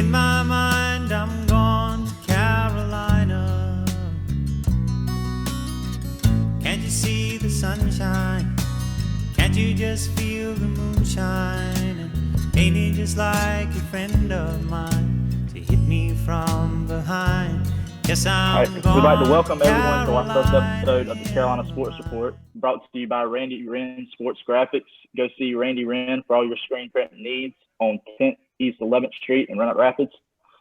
In my mind, I'm gone to Carolina. Can't you see the sunshine? Can't you just feel the moonshine? And ain't it just like a friend of mine to hit me from behind? Yes, All right, I'm we'd like to gone welcome to everyone to our first episode of the Carolina. Carolina Sports Report, brought to you by Randy Wrenn Sports Graphics. Go see Randy Wrenn for all your screen print needs on 10th East 11th Street in Roanoke Rapids,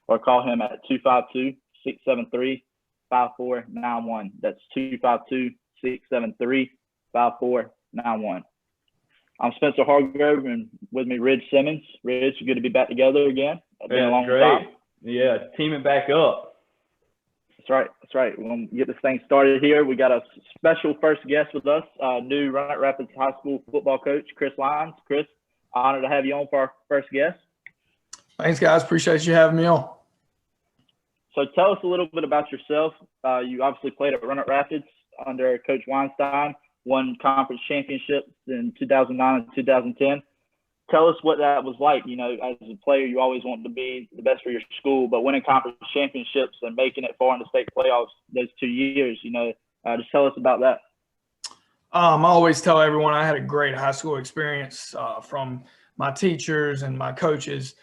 or call him at 252-673-5491. That's 252-673-5491. I'm Spencer Hargrove, and with me, Ridge Simmons. Ridge, good to be back together again. It's been a long Great. time. Yeah, teaming back up. That's right. That's right. We're going to get this thing started here. We got a special first guest with us, new Roanoke Rapids High School football coach, Chris Lyons. Chris, honored to have you on for our first guest. Thanks, guys. Appreciate you having me on. So tell us a little bit about yourself. You obviously played at Roanoke Rapids under Coach Weinstein, won conference championships in 2009 and 2010. Tell us what that was like. You know, as a player, you always want to be the best for your school, but winning conference championships and making it far in the state playoffs those 2 years, just tell us about that. I always tell everyone I had a great high school experience from my teachers and my coaches,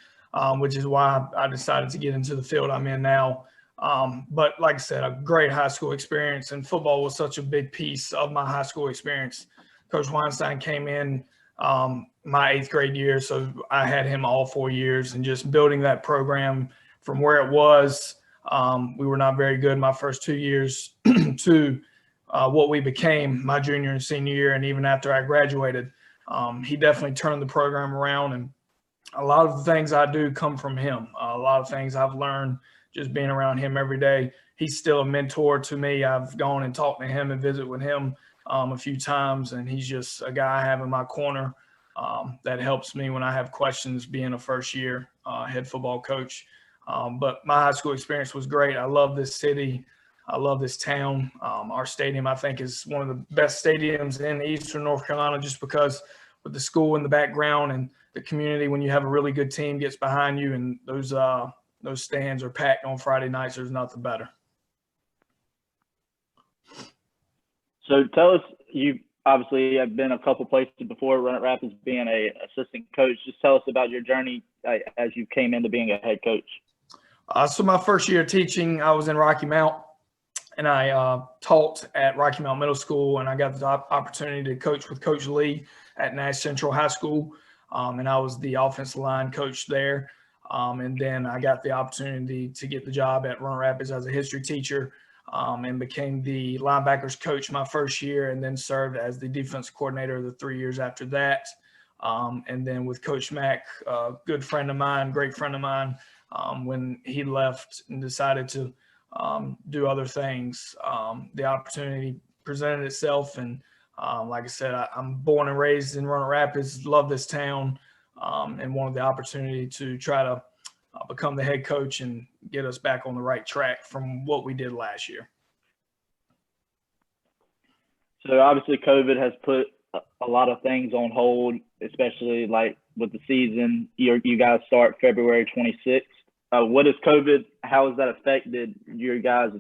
which is why I decided to get into the field I'm in now. But like I said, a great high school experience, and football was such a big piece of my high school experience. Coach Weinstein came in my 8th grade year, so I had him all 4 years, and just building that program from where it was. We were not very good my first 2 years to what we became my junior and senior year, and even after I graduated. He definitely turned the program around, and a lot of the things I do come from him. A lot of things I've learned just being around him every day. He's still a mentor to me. I've gone and talked to him and visit with him a few times, and he's just a guy I have in my corner that helps me when I have questions being a first-year head football coach. But my high school experience was great. I love this city. I love this town. Our stadium, I think, is one of the best stadiums in eastern North Carolina, just because with the school in the background and the community, when you have a really good team gets behind you, and those stands are packed on Friday nights, there's nothing better. So tell us, you obviously have been a couple places before Roanoke Rapids being a assistant coach. Just tell us about your journey as you came into being a head coach. So my first year teaching, I was in Rocky Mount, and I taught at Rocky Mount Middle School, and I got the opportunity to coach with Coach Lee at Nash Central High School, and I was the offensive line coach there. And then I got the opportunity to get the job at Roanoke Rapids as a history teacher, and became the linebackers coach my first year, and then served as the defense coordinator the 3 years after that. And then with Coach Mack, a good friend of mine, great friend of mine, when he left and decided to do other things, the opportunity presented itself. And like I said, I'm born and raised in Roanoke Rapids, love this town, and wanted the opportunity to try to become the head coach and get us back on the right track from what we did last year. So obviously COVID has put a lot of things on hold, especially like with the season. You guys start February 26th. What is COVID? How has that affected your guys'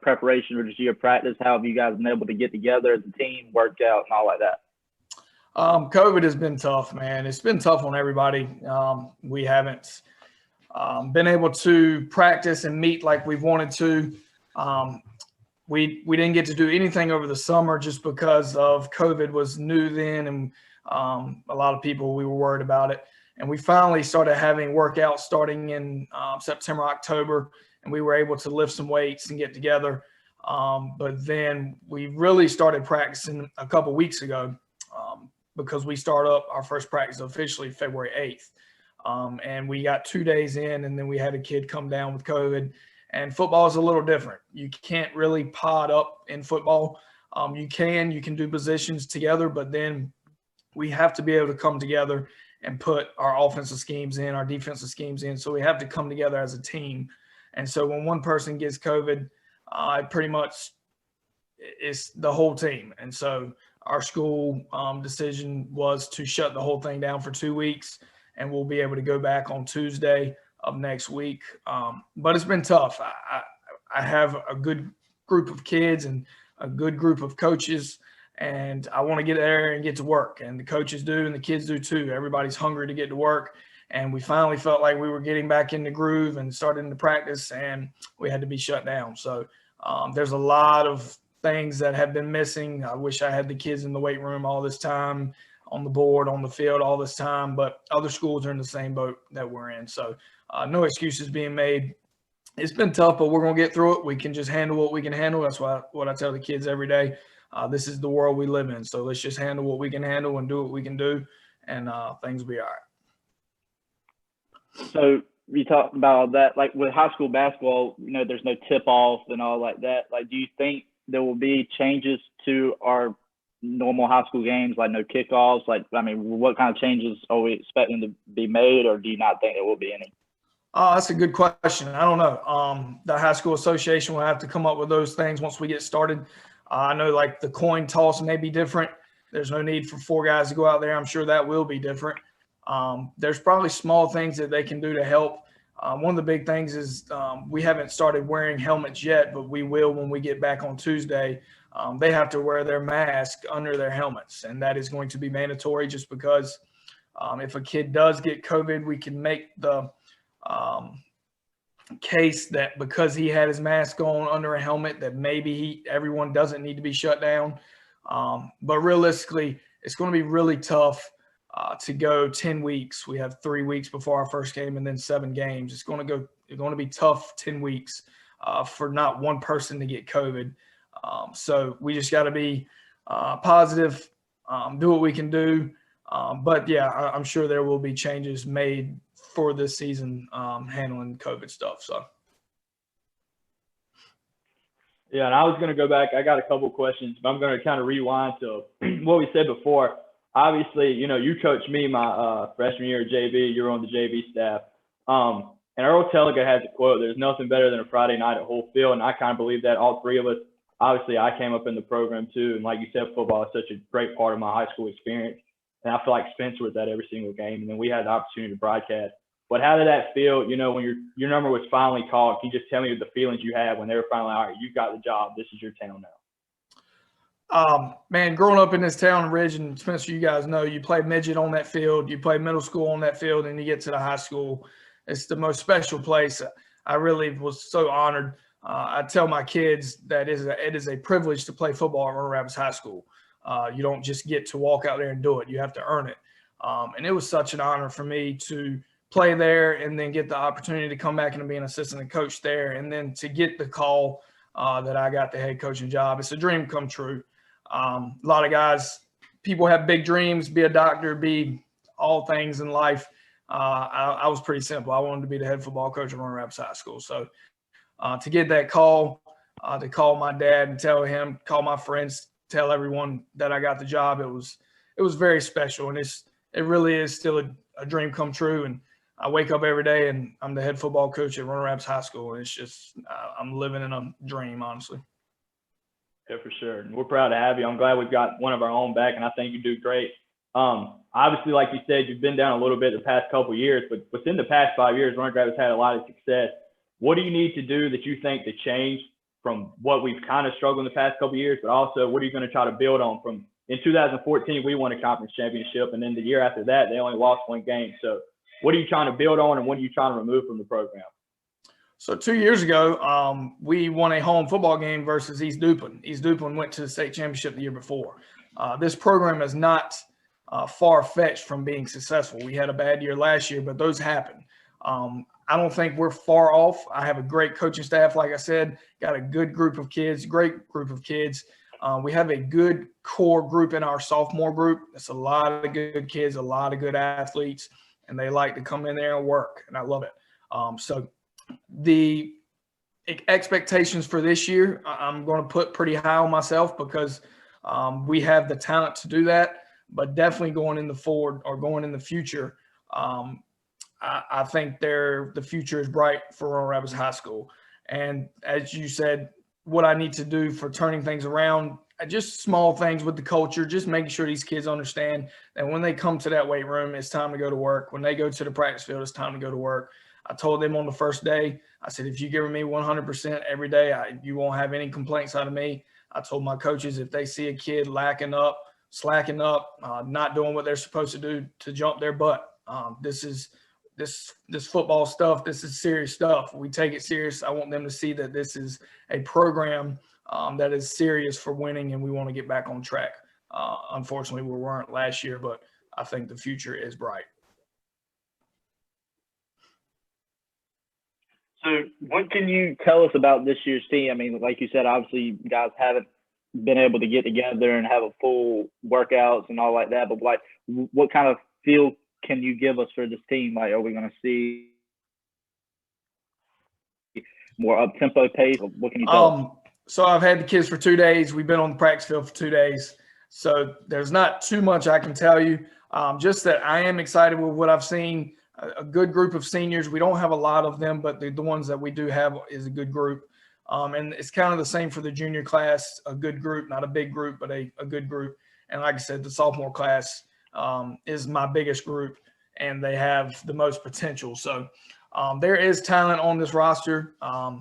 preparation or just your practice? How have you guys been able to get together as a team, work out, and all like that? COVID has been tough, man. It's been tough on everybody. We haven't been able to practice and meet like we've wanted to. We didn't get to do anything over the summer just because of COVID was new then, and a lot of people, we were worried about it. And we finally started having workouts starting in September, October, and we were able to lift some weights and get together. But then we really started practicing a couple weeks ago because we start up our first practice officially February 8th. And we got 2 days in, and then we had a kid come down with COVID. And football is a little different. You can't really pod up in football. You can do positions together, but then we have to be able to come together and put our offensive schemes in, our defensive schemes in. So we have to come together as a team. And so when one person gets COVID, it pretty much is the whole team. And so our school decision was to shut the whole thing down for 2 weeks, and we'll be able to go back on Tuesday of next week. But it's been tough. I have a good group of kids and a good group of coaches, and I want to get there and get to work. And the coaches do, and the kids do too. Everybody's hungry to get to work. And we finally felt like we were getting back in the groove and starting to practice, and we had to be shut down. So there's a lot of things that have been missing. I wish I had the kids in the weight room all this time, on the board, on the field all this time, but other schools are in the same boat that we're in. So no excuses being made. It's been tough, but we're going to get through it. We can just handle what we can handle. That's what I tell the kids every day. This is the world we live in. So let's just handle what we can handle and do what we can do, and things will be all right. So you talked about all that, like with high school basketball, there's no tip-off and all like that. Like, do you think there will be changes to our normal high school games, like no kickoffs? Like, I mean, what kind of changes are we expecting to be made, or do you not think there will be any? That's a good question. I don't know. The high school association will have to come up with those things once we get started. I know like the coin toss may be different. There's no need for 4 guys to go out there. I'm sure that will be different. There's probably small things that they can do to help. One of the big things is we haven't started wearing helmets yet, but we will when we get back on Tuesday. They have to wear their mask under their helmets, and that is going to be mandatory just because if a kid does get COVID, we can make the case that because he had his mask on under a helmet that maybe everyone doesn't need to be shut down. But realistically, it's going to be really tough to go 10 weeks. We have 3 weeks before our first game and then 7 games. It's going to be tough 10 weeks for not one person to get COVID. So we just got to be positive, do what we can do. But yeah, I'm sure there will be changes made for this season handling COVID stuff. So. Yeah, and I was going to go back. I got a couple questions, but I'm going to kind of rewind to what we said before. Obviously, you coached me my freshman year at JV. You were on the JV staff. And Earl Telliger has a quote, "There's nothing better than a Friday night at Whole Field." And I kind of believe that. All 3 of us, obviously, I came up in the program too. And like you said, football is such a great part of my high school experience. And I feel like Spencer was at every single game. And then we had the opportunity to broadcast. But how did that feel, when your number was finally called? Can you just tell me the feelings you had when they were finally, all right, you got the job. This is your town now. Man, growing up in this town, Ridge and Spencer, you guys know, you play midget on that field, you play middle school on that field, and you get to the high school. It's the most special place. I really was so honored. I tell my kids that it is a privilege to play football at Roanoke Rapids High School. You don't just get to walk out there and do it. You have to earn it. And it was such an honor for me to play there and then get the opportunity to come back and be an assistant coach there, and then to get the call that I got the head coaching job. It's a dream come true. A lot of guys, people have big dreams, be a doctor, be all things in life. I was pretty simple. I wanted to be the head football coach at Roanoke Rapids High School. So to get that call, to call my dad and tell him, call my friends, tell everyone that I got the job, it was very special. And it really is still a dream come true. And I wake up every day and I'm the head football coach at Roanoke Rapids High School. And it's just, I'm living in a dream, honestly. Yeah, for sure. And we're proud to have you. I'm glad we've got one of our own back, and I think you do great. Obviously, like you said, you've been down a little bit the past couple of years, but within the past 5 years, Roanoke Rapids had a lot of success. What do you need to do that you think to change from what we've kind of struggled in the past couple of years, but also what are you going to try to build on? From in 2014, we won a conference championship, and then the year after that, they only lost 1 game. So what are you trying to build on, and what are you trying to remove from the program? So 2 years ago, we won a home football game versus East Duplin. East Duplin went to the state championship the year before. This program is not far-fetched from being successful. We had a bad year last year, but those happen. I don't think we're far off. I have a great coaching staff, like I said, got a good group of kids, great group of kids. We have a good core group in our sophomore group. It's a lot of good kids, a lot of good athletes, and they like to come in there and work, and I love it. So the expectations for this year, I'm going to put pretty high on myself because we have the talent to do that. But definitely going in the future, I think the future is bright for Roanoke Rapids High School. And as you said, what I need to do for turning things around, just small things with the culture, just making sure these kids understand that when they come to that weight room, it's time to go to work. When they go to the practice field, it's time to go to work. I told them on the first day, I said, if you give me 100% every day, you won't have any complaints out of me. I told my coaches, if they see a kid slacking up, not doing what they're supposed to do, to jump their butt. This football stuff, this is serious stuff. We take it serious. I want them to see that this is a program that is serious for winning, and we want to get back on track. Unfortunately, we weren't last year, but I think the future is bright. So what can you tell us about this year's team? I mean, like you said, obviously you guys haven't been able to get together and have a full workouts and all like that, but like what kind of feel can you give us for this team? Like, are we going to see more up-tempo pace? What can you tell us? So I've had the kids for 2 days. We've been on the practice field for 2 days. So there's not too much I can tell you. Just that I am excited with what I've seen. A good group of seniors. We don't have a lot of them, but the ones that we do have is a good group. And it's kind of the same for the junior class, a good group, not a big group, but a good group. And like I said, the sophomore class is my biggest group, and they have the most potential. So there is talent on this roster. I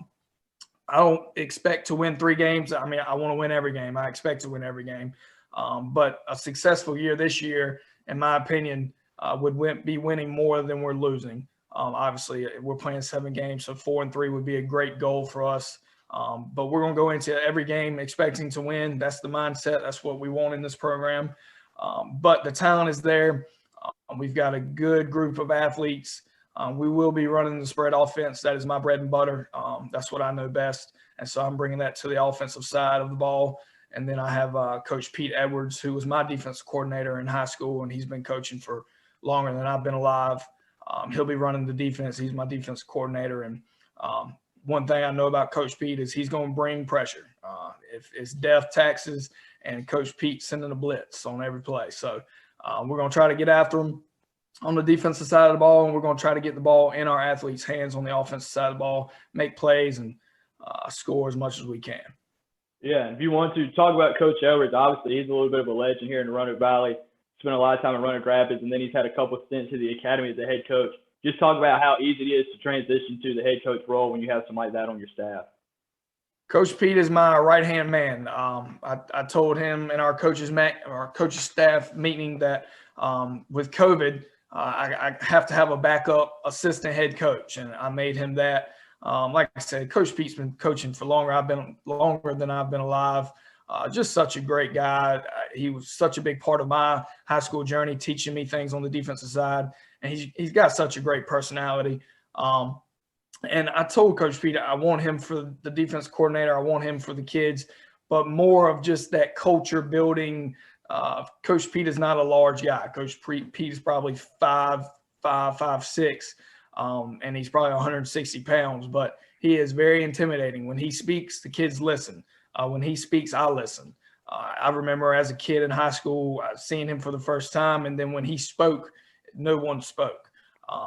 don't expect to win 3 games. I mean, I want to win every game. I expect to win every game. But a successful year this year, in my opinion, would be winning more than we're losing. Obviously, we're playing 7 games, so 4-3 would be a great goal for us. But we're going to go into every game expecting to win. That's the mindset. That's what we want in this program. But the talent is there. We've got a good group of athletes. We will be running the spread offense. That is my bread and butter. That's what I know best. And so I'm bringing that to the offensive side of the ball. And then I have Coach Pete Edwards, who was my defensive coordinator in high school, and he's been coaching for longer than I've been alive. He'll be running the defense. He's my defensive coordinator. And one thing I know about Coach Pete is he's going to bring pressure. If it's death, taxes, and Coach Pete sending a blitz on every play. So we're going to try to get after him on the defensive side of the ball, and we're going to try to get the ball in our athletes' hands on the offensive side of the ball, make plays, and score as much as we can. Yeah, if you want to talk about Coach Edwards, obviously he's a little bit of a legend here in the Roanoke Valley. Spent a lot of time in Roanoke Rapids, and then he's had a couple of stints to the academy as a head coach. Just talk about how easy it is to transition to the head coach role when you have somebody like that on your staff. Coach Pete is my right-hand man. I told him in our coaches staff meeting that with COVID, I have to have a backup assistant head coach, and I made him that. Like I said, Coach Pete's been coaching for longer than I've been alive. Just such a great guy. He was such a big part of my high school journey, teaching me things on the defensive side. And he's got such a great personality. And I told Coach Pete I want him for the defense coordinator. I want him for the kids, but more of just that culture building. Coach Pete is not a large guy. Coach Pete is probably 5'5", 5'6", and he's probably 160 pounds, but he is very intimidating. When he speaks, the kids listen. When he speaks, I listen. I remember as a kid in high school, seeing him for the first time, and then when he spoke, no one spoke.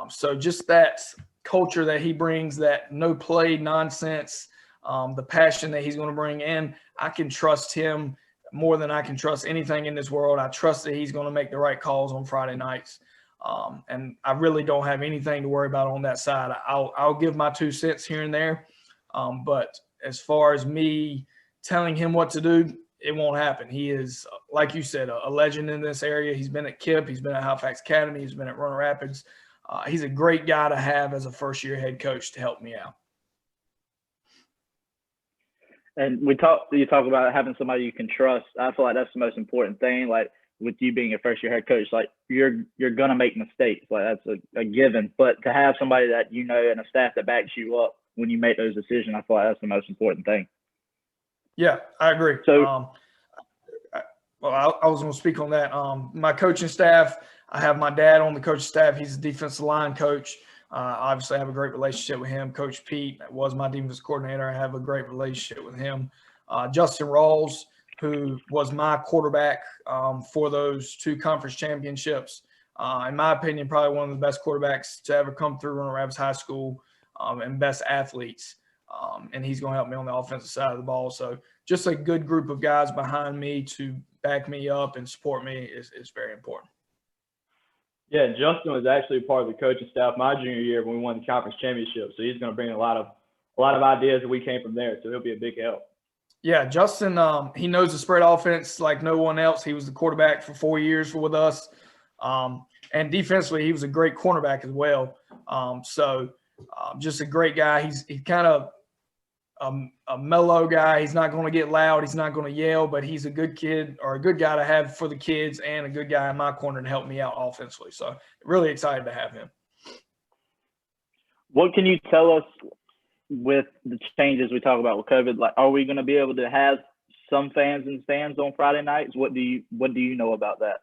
So just that culture that he brings, that no play nonsense, the passion that he's going to bring in, I can trust him more than I can trust anything in this world. I trust that he's going to make the right calls on Friday nights. And I really don't have anything to worry about on that side. I'll give my 2 cents here and there. But as far as me telling him what to do, it won't happen. He is, like you said, a legend in this area. He's been at KIPP. He's been at Halifax Academy. He's been at Roanoke Rapids. He's a great guy to have as a first-year head coach to help me out. And you talk about having somebody you can trust. I feel like that's the most important thing. Like with you being a first-year head coach, like you're gonna make mistakes. Like that's a given. But to have somebody that you know and a staff that backs you up when you make those decisions, I feel like that's the most important thing. Yeah, I agree. So, I was going to speak on that. My coaching staff, I have my dad on the coaching staff. He's a defensive line coach. Obviously, I have a great relationship with him. Coach Pete was my defensive coordinator. I have a great relationship with him. Justin Rawls, who was my quarterback for those 2 conference championships. In my opinion, probably one of the best quarterbacks to ever come through Roanoke Rapids High School and best athletes. And he's going to help me on the offensive side of the ball. So just a good group of guys behind me to back me up and support me is very important. Yeah, and Justin was actually part of the coaching staff my junior year when we won the conference championship. So he's going to bring a lot of ideas that we came from there. So he'll be a big help. Yeah, Justin, he knows the spread offense like no one else. He was the quarterback for 4 years with us. And defensively, he was a great cornerback as well. Just a great guy. He's kind of a mellow guy. He's not going to get loud. He's not going to yell, but he's a good kid or a good guy to have for the kids and a good guy in my corner to help me out offensively. So really excited to have him. What can you tell us with the changes we talk about with COVID? Like, are we going to be able to have some fans in stands on Friday nights? What do you know about that?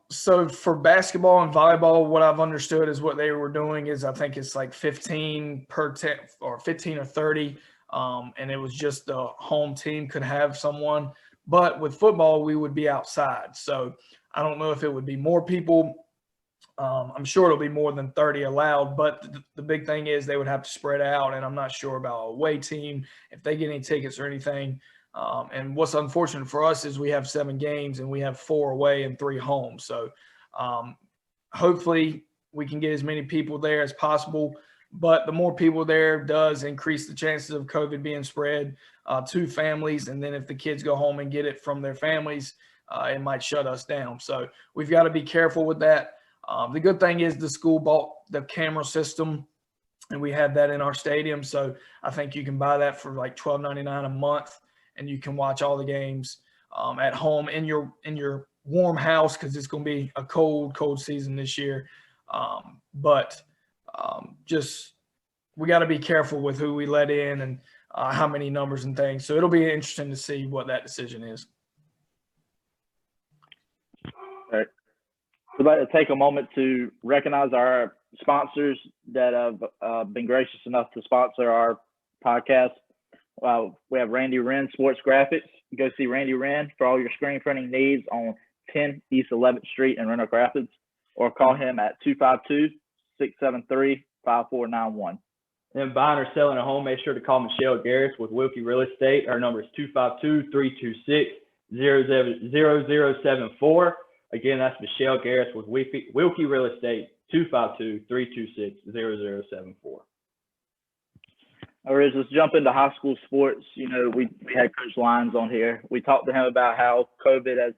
So for basketball and volleyball, what I've understood is what they were doing is I think it's like 15 per 10 or 15 or 30. And it was just the home team could have someone, but with football, we would be outside. So I don't know if it would be more people. I'm sure it'll be more than 30 allowed, but the big thing is they would have to spread out. And I'm not sure about a away team, if they get any tickets or anything. And what's unfortunate for us is we have 7 games and we have 4 away and 3 home. So hopefully we can get as many people there as possible. But the more people there does increase the chances of COVID being spread to families. And then if the kids go home and get it from their families, it might shut us down. So we've got to be careful with that. The good thing is the school bought the camera system, and we have that in our stadium. So I think you can buy that for like $12.99 a month. And you can watch all the games at home in your warm house because it's going to be a cold season this year. Just we got to be careful with who we let in and how many numbers and things. So it'll be interesting to see what that decision is. All right. We'd like to take a moment to recognize our sponsors that have been gracious enough to sponsor our podcast. We have Wrenn Sports Graphics. Go see Randy Wrenn for all your screen printing needs on 10 East 11th Street in Roanoke Rapids, or call him at 252-673-5491. And buying or selling a home, make sure to call Michelle Garris with Wilkie Real Estate. Her number is 252-326-0074. Again, that's Michelle Garris with Wilkie Real Estate, 252-326-0074. All right, let's jump into high school sports. You know, we had Coach Lyons on here. We talked to him about how COVID has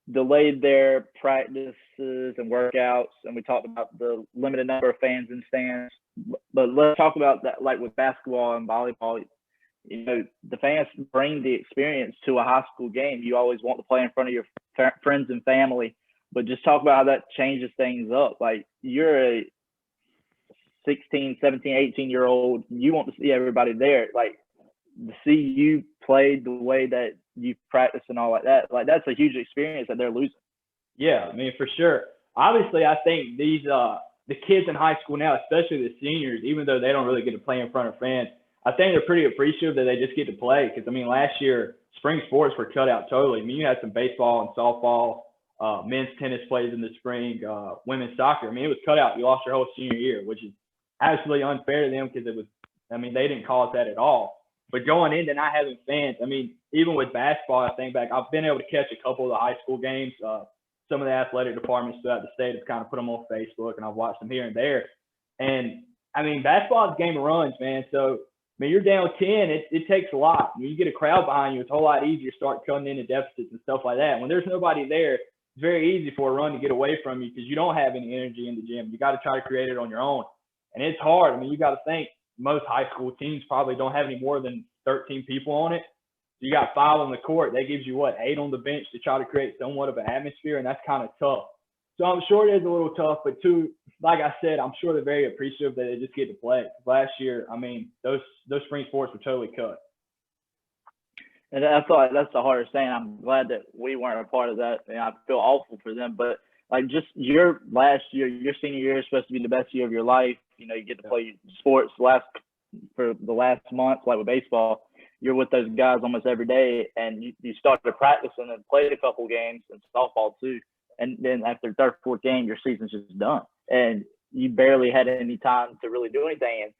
delayed their practices and workouts, and we talked about the limited number of fans in stands. But let's talk about that, like with basketball and volleyball. You know, the fans bring the experience to a high school game. You always want to play in front of your friends and family, but just talk about how that changes things up. Like, you're a 16, 17, 18-year-old, you want to see everybody there. Like, to see you play the way that you practice and all like that, like, that's a huge experience that they're losing. Yeah, I mean, for sure. Obviously, I think these the kids in high school now, especially the seniors, even though they don't really get to play in front of fans, I think they're pretty appreciative that they just get to play. Because, I mean, last year, spring sports were cut out totally. I mean, you had some baseball and softball, men's tennis plays in the spring, women's soccer. I mean, it was cut out. You lost your whole senior year, which is absolutely unfair to them because they didn't call it that at all. But going into not having fans, I mean, even with basketball, I think back, I've been able to catch a couple of the high school games. Some of the athletic departments throughout the state have kind of put them on Facebook, and I've watched them here and there. And, I mean, basketball is a game of runs, man. So, I mean, you're down 10, it takes a lot. When you get a crowd behind you, it's a whole lot easier to start cutting into deficits and stuff like that. When there's nobody there, it's very easy for a run to get away from you because you don't have any energy in the gym. You got to try to create it on your own. And it's hard. I mean, you got to think most high school teams probably don't have any more than 13 people on it. So you got 5 on the court. That gives you, 8 on the bench to try to create somewhat of an atmosphere, and that's kind of tough. So I'm sure it is a little tough, but like I said, I'm sure they're very appreciative that they just get to play. Last year, I mean, those spring sports were totally cut. And I thought that's the hardest thing. I'm glad that we weren't a part of that, and I feel awful for them. But, like, just your last year, your senior year is supposed to be the best year of your life. You know, you get to play sports for the last month, like with baseball. You're with those guys almost every day, and you started practicing and played a couple games and softball too. And then after the third, fourth game, your season's just done. And you barely had any time to really do anything.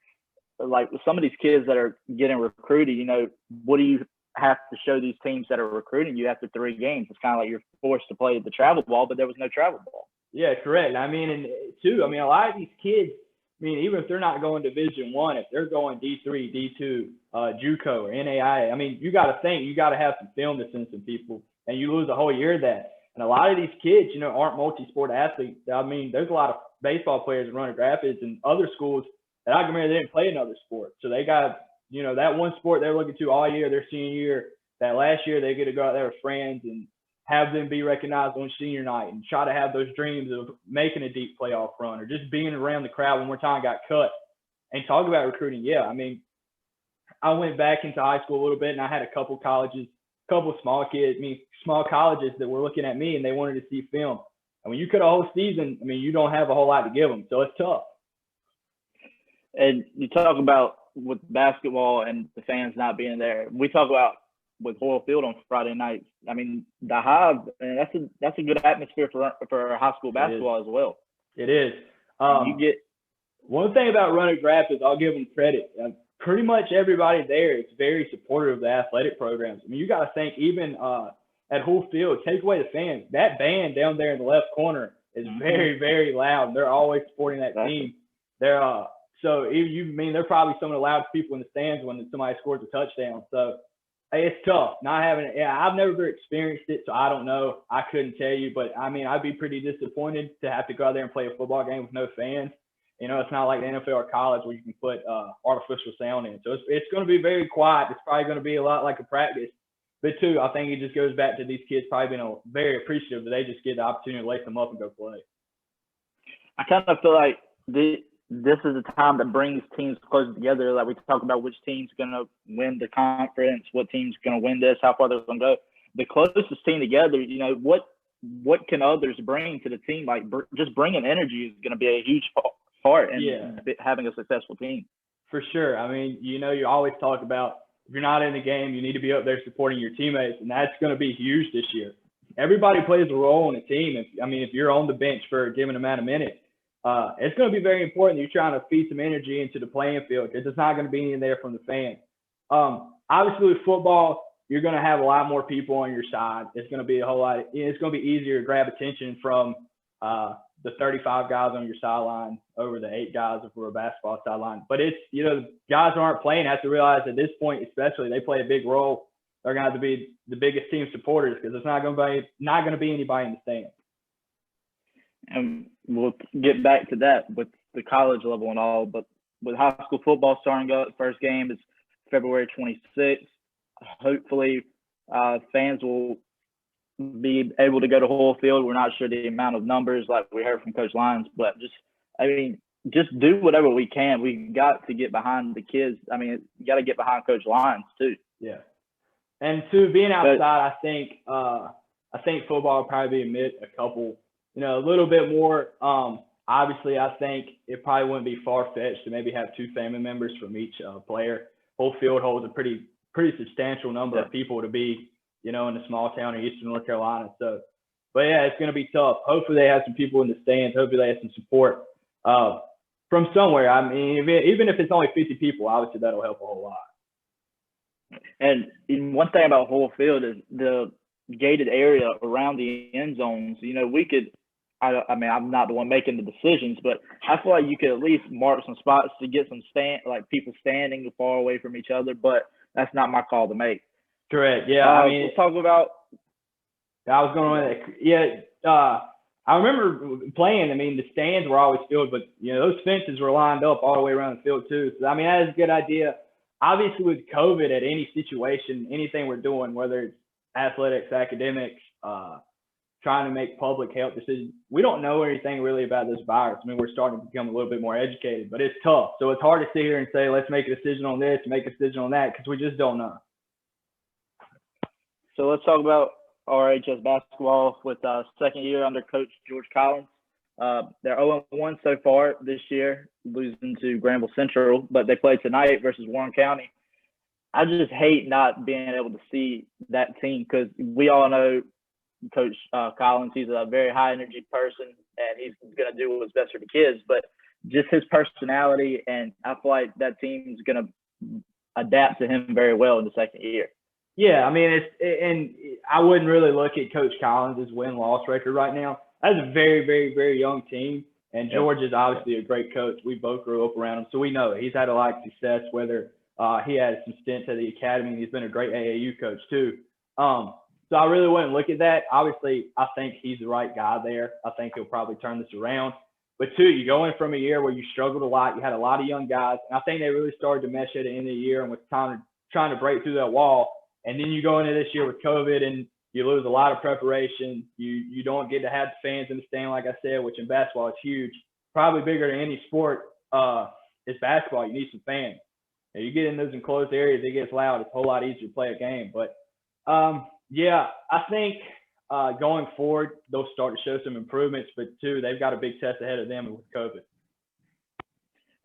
And like with some of these kids that are getting recruited, you know, what do you have to show these teams that are recruiting you after 3 games? It's kind of like you're forced to play the travel ball, but there was no travel ball. Yeah, correct. I mean, and too, I mean, a lot of these kids, I mean, even if they're not going Division 1, if they're going D3, D2, JUCO or NAIA, I mean, you got to think, you got to have some film to send some people, and you lose a whole year of that. And a lot of these kids, you know, aren't multi-sport athletes. I mean, there's a lot of baseball players in Roanoke Rapids and other schools that I can remember they didn't play another sport. So they got, you know, that one sport they're looking to all year, their senior year. That last year they get to go out there with friends and have them be recognized on senior night and try to have those dreams of making a deep playoff run or just being around the crowd when Time got cut. And talk about recruiting. Yeah, I mean, I went back into high school a little bit and I had a couple colleges, small colleges that were looking at me and they wanted to see film. And when you cut a whole season, I mean, you don't have a whole lot to give them. So it's tough. And you talk about with basketball and the fans not being there. We talk about with Hoyle Field on Friday nights. I mean, the Hive, and that's a good atmosphere for high school basketball as well. It is. You get one thing about Roanoke Rapids, I'll give them credit. Pretty much everybody there is very supportive of the athletic programs. I mean, you got to think even at Hoyle Field, take away the fans. That band down there in the left corner is very, very loud. They're always supporting that team. They're so they're probably some of the loudest people in the stands when somebody scores a touchdown. So it's tough not having it. Yeah, I've never experienced it, so I don't know. I couldn't tell you, but I mean, I'd be pretty disappointed to have to go out there and play a football game with no fans. You know, it's not like the NFL or college where you can put artificial sound in. So it's going to be very quiet. It's probably going to be a lot like a practice. But too, I think it just goes back to these kids probably being very appreciative that they just get the opportunity to lace them up and go play. I kind of feel like this is a time that brings teams closer together. Like we talk about which team's going to win the conference, what team's going to win this, how far they're going to go. The closest team together, you know, what can others bring to the team? Like just bringing energy is going to be a huge part in having a successful team. For sure. I mean, you know, you always talk about if you're not in the game, you need to be up there supporting your teammates, and that's going to be huge this year. Everybody plays a role in a team. If you're on the bench for a given amount of minutes, it's going to be very important that you're trying to feed some energy into the playing field because there's not going to be any there from the fans. Obviously, with football, you're going to have a lot more people on your side. It's going to be a whole lot. It's going to be easier to grab attention from the 35 guys on your sideline over the 8 guys if we're a basketball sideline. But it's, you know, guys who aren't playing have to realize at this point, especially, they play a big role. They're going to have to be the biggest team supporters because there's not going to be anybody in the stands. And we'll get back to that with the college level and all, but with high school football starting up, first game is February 26th. Hopefully, fans will be able to go to Hoyle Field. We're not sure the amount of numbers like we heard from Coach Lyons, but just do whatever we can. We got to get behind the kids. I mean, you got to get behind Coach Lyons too. Yeah. And to being outside, I think football would probably be a couple, you know, a little bit more. Obviously, I think it probably wouldn't be far-fetched to maybe have 2 family members from each player. Hoyle Field holds a pretty substantial number of people to be, you know, in a small town in eastern North Carolina. So, but yeah, it's going to be tough. Hopefully they have some people in the stands. Hopefully they have some support from somewhere. I mean, even if it's only 50 people, obviously that'll help a whole lot. And one thing about Hoyle Field is the gated area around the end zones. You know, we could, I mean, I'm not the one making the decisions, but I feel like you could at least mark some spots to get some people standing far away from each other, but that's not my call to make. Correct. Yeah. I mean, let's talk about. I was going with it. Yeah. I remember playing. I mean, the stands were always filled, but you know, those fences were lined up all the way around the field too. So I mean, that is a good idea. Obviously, with COVID, at any situation, anything we're doing, whether it's athletics, academics, trying to make public health decisions, we don't know anything really about this virus. I mean, we're starting to become a little bit more educated, but it's tough. So it's hard to sit here and say, let's make a decision on this, make a decision on that, because we just don't know. So let's talk about RHS basketball with second year under Coach George Collins. They're 0-1 so far this year, losing to Granville Central, but they play tonight versus Warren County. I just hate not being able to see that team because we all know Coach Collins. He's a very high energy person, and he's going to do what's best for the kids. But just his personality, and I feel like that team is going to adapt to him very well in the second year. Yeah, I mean, and I wouldn't really look at Coach Collins' win-loss record right now. that's a very, very, very young team. And George is obviously a great coach. We both grew up around him, so we know he's had a lot of success. Whether he had some stints at the academy, and he's been a great AAU coach too. So I really wouldn't look at that. Obviously, I think he's the right guy there. I think he'll probably turn this around. But two, you go in from a year where you struggled a lot. You had a lot of young guys. And I think they really started to mesh at the end of the year and was trying to break through that wall. And then you go into this year with COVID and you lose a lot of preparation. You don't get to have the fans in the stand, like I said, which in basketball is huge. Probably bigger than any sport is basketball. You need some fans. You get in those enclosed areas, it gets loud. It's a whole lot easier to play a game. But yeah, I think going forward, they'll start to show some improvements. But two, they've got a big test ahead of them with COVID.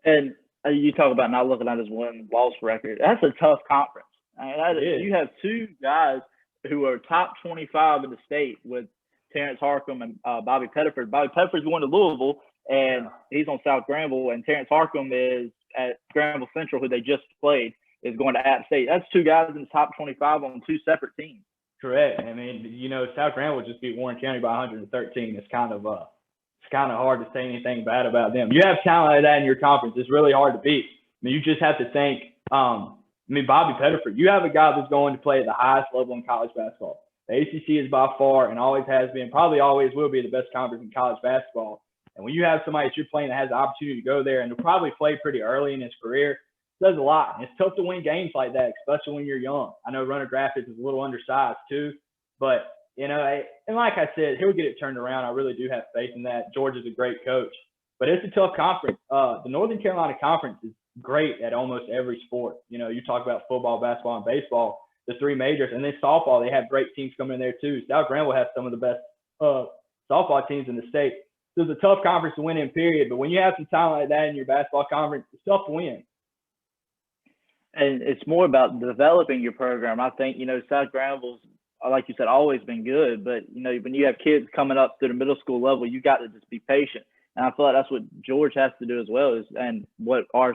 And you talk about not looking at his win-loss record. That's a tough conference. I mean, you have two guys who are top 25 in the state with Terrence Harcum and Bobby Pettiford. Bobby Pettiford's going to Louisville, and he's on South Granville, and Terrence Harcum is at Granville Central, who they just played, is going to App State. That's two guys in the top 25 on two separate teams. Correct. I mean, South Granville just beat Warren County by 113. It's kind of hard to say anything bad about them. You have talent like that in your conference. It's really hard to beat. I mean, you just have to think. Bobby Pettiford, you have a guy that's going to play at the highest level in college basketball. The ACC is by far and always has been, probably always will be the best conference in college basketball. And when you have somebody that you're playing that has the opportunity to go there and to probably play pretty early in his career, it does a lot. And it's tough to win games like that, especially when you're young. I know Runner Graphics is a little undersized too, but and like I said, he'll get it turned around. I really do have faith in that. George is a great coach, but it's a tough conference. The Northern Carolina Conference is great at almost every sport. You talk about football, basketball, and baseball, the three majors, and then softball. They have great teams coming in there too. South Granville has some of the best softball teams in the state. So it's a tough conference to win in, period. But when you have some talent like that in your basketball conference, it's tough to win. And it's more about developing your program. I think, South Granville's, like you said, always been good. But, when you have kids coming up to the middle school level, you got to just be patient. And I feel like that's what George has to do as well, and what our